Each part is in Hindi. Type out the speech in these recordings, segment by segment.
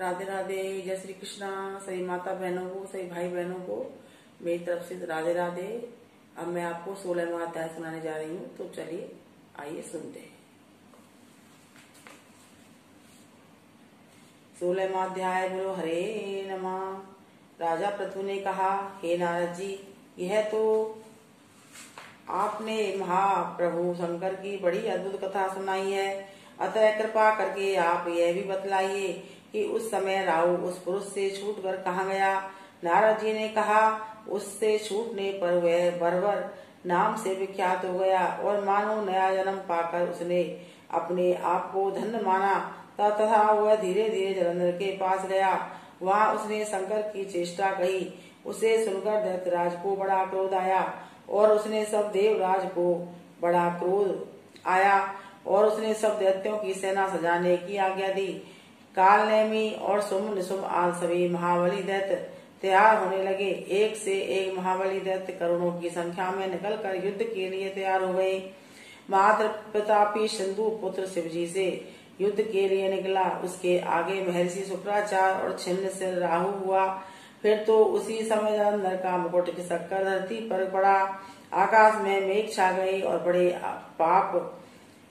राधे राधे। जय श्री कृष्णा। सभी माता बहनों को, सभी भाई बहनों को मेरी तरफ से राधे राधे। अब मैं आपको 16वां अध्याय सुनाने जा रही हूँ, तो चलिए आइए सुनते हैं। 16वां अध्याय। बोलो हरे नमः। राजा पृथु ने कहा, हे नारद जी, यह तो आपने महाप्रभु शंकर की बड़ी अद्भुत कथा सुनाई है। अतः कृपा करके आप यह भी बतलाइए कि उस समय राहु उस पुरुष से छूटकर कहाँ गया। नारद जी ने कहा, उससे छूटने पर वह बर्बर नाम से विख्यात हो गया और मानो नया जन्म पाकर उसने अपने आप को धन्य माना। तथा वह धीरे धीरे जलंधर के पास गया। वहाँ उसने शंकर की चेष्टा कही। उसे सुनकर दैत्यराज को बड़ा क्रोध आया और उसने सब देवराज को बड़ा क्रोध आया और उसने सब दैत्यों की सेना सजाने की आज्ञा दी। काल नेमी और सुम निसुम आदि सभी महाबली दैत्य तैयार होने लगे। एक से एक महाबली दैत्य करोड़ों की संख्या में निकलकर युद्ध के लिए तैयार हो गए। मात्र प्रतापी सिंधु पुत्र शिवजी से युद्ध के लिए निकला। उसके आगे महर्षि शुक्राचार्य और छिन्न से राहु हुआ। फिर तो उसी समय जलंधर का मुकुट खिसक कर धरती पर पड़ा। आकाश में मेघ छा गए और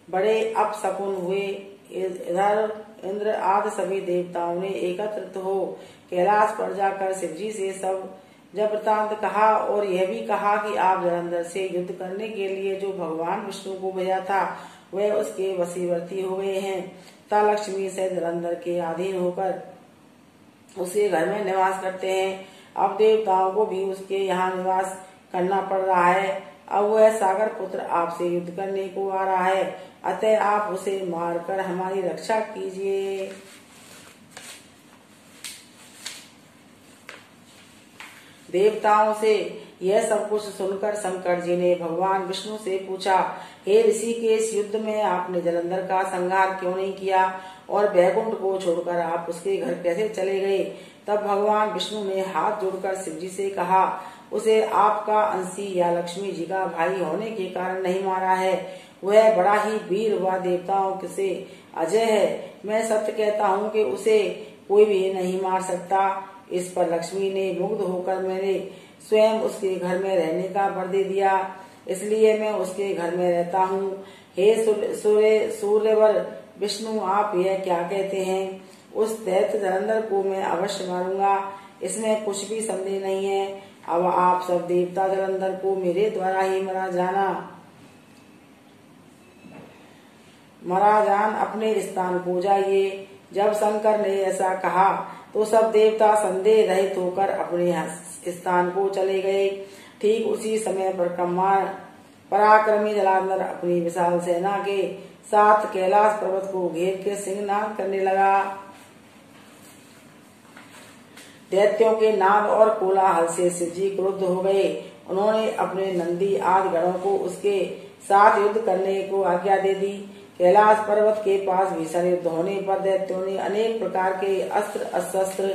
बड़े अपशकुन हुए। इधर इंद्र आदि सभी देवताओं ने एकत्रित हो कैलाश पर जाकर शिवजी से सब जब वृतांत कहा और यह भी कहा कि आप जलंधर से युद्ध करने के लिए जो भगवान विष्णु को भेजा था वह उसके वशीवर्ती हो गए हैं। तथा लक्ष्मी से जलंधर के अधीन होकर उसके घर में निवास करते हैं। अब देवताओं को भी उसके यहाँ निवास करना पड़ रहा है। अब वह सागर पुत्र आपसे युद्ध करने को आ रहा है। अतः आप उसे मारकर हमारी रक्षा कीजिए। देवताओं से यह सब कुछ सुनकर शंकर जी ने भगवान विष्णु से पूछा, हे ऋषि के इस युद्ध में आपने जलंधर का संहार क्यों नहीं किया और बैकुंठ को छोड़कर आप उसके घर कैसे चले गए। तब भगवान विष्णु ने हाथ जोड़कर शिवजी से कहा, उसे आपका अंशी या लक्ष्मी जी का भाई होने के कारण नहीं मारा है। वह बड़ा ही वीर व देवताओं से अजय है। मैं सत्य कहता हूँ कि उसे कोई भी नहीं मार सकता। इस पर लक्ष्मी ने मुग्ध होकर मैंने स्वयं उसके घर में रहने का वर दे दिया, इसलिए मैं उसके घर में रहता हूँ। हे सूर्यवर विष्णु, आप यह क्या कहते हैं। उस दैत्य जलंधर को मैं अवश्य मारूंगा, इसमें कुछ भी संदेह नहीं है। अब आप सब देवता जलंधर को मेरे द्वारा ही मरा जान अपने स्थान को जाइए। जब शंकर ने ऐसा कहा तो सब देवता संदेह रहित होकर अपने स्थान को चले गए। ठीक उसी समय पर पराक्रमी जलंधर अपनी विशाल सेना के साथ कैलाश पर्वत को घेर के सिंहनाद करने लगा। दैत्यों के नाद और कोलाहल से शिवजी क्रुद्ध हो गए। उन्होंने अपने नंदी आदि गणों को उसके साथ युद्ध करने को आज्ञा दे दी। कैलाश पर्वत के पास भीषण युद्ध होने पर दैत्यों ने अनेक प्रकार के अस्त्र शस्त्र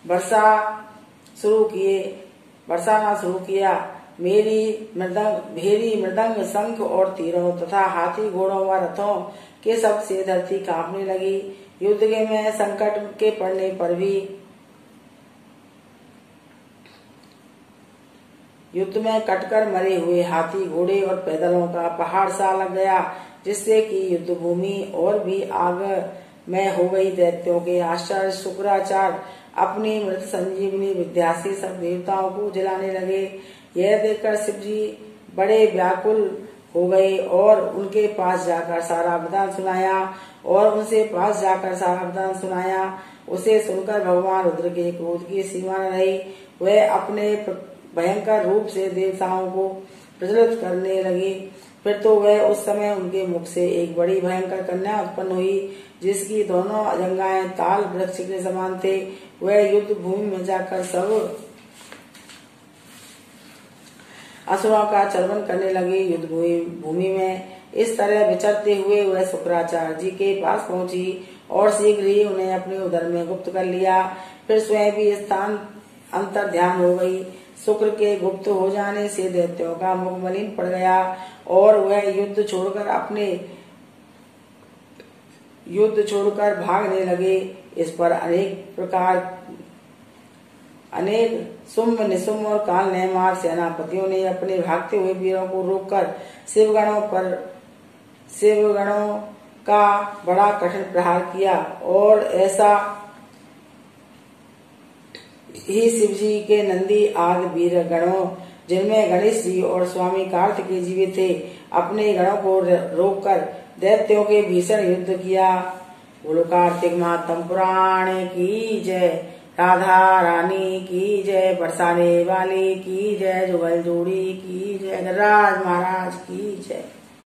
बरसाना शुरू किया। भेरी मृदंग शंख और तीरों तथा हाथी घोड़ों व रथों के सब से धरती कांपने लगी। युद्ध में संकट के पड़ने पर भी युद्ध में कटकर मरे हुए हाथी घोड़े और पैदलों का पहाड़ सा लग गया, जिससे कि युद्ध भूमि और भी आग में हो गई। दैत्यों के आचार्य शुक्राचार्य अपनी मृत संजीवनी विद्या से सब देवताओं को जलाने लगे। यह देखकर शिवजी बड़े व्याकुल हो गए और उनके पास जाकर सारा वृतांत सुनाया। उसे सुनकर भगवान रुद्र के क्रोध की सीमा न रही। वह अपने भयंकर रूप से देवताओं को प्रज्वलित करने लगे। फिर तो वह उस समय उनके मुख से एक बड़ी भयंकर कन्या उत्पन्न हुई, जिसकी दोनों अजंगाएं ताल वृक्ष के समान थे। वह युद्ध भूमि में जाकर सब असुरों का चर्वण करने लगे। युद्ध भूमि में इस तरह विचरते हुए वह शुक्राचार्य जी के पास पहुंची और शीघ्र ही उन्हें अपने उदर में गुप्त कर लिया। फिर स्वयं भी स्थान अंतर ध्यान हो गई। शुक्र के गुप्त हो जाने से दैत्यों का मुख मलिन पड़ गया और वह युद्ध छोड़कर अपने युद्ध छोड़कर भागने लगे। इस पर अनेक सुम्भ निसुम्भ और काल नेमार सेनापतियों ने अपने भागते हुए वीरों को रोककर शिवगणों का बड़ा कठिन प्रहार किया। और ऐसा ही शिव जी के नंदी आदि वीर गणों, जिनमें गणेश जी और स्वामी कार्तिकेय जी भी थे, अपने गणों को रोककर दैत्यों के भीषण युद्ध किया। बोलो कार्तिक मातम पुराण की जय, राधा रानी की जय, बरसाने वाली की जय, जुगल जोड़ी की जय, गणराज महाराज की जय।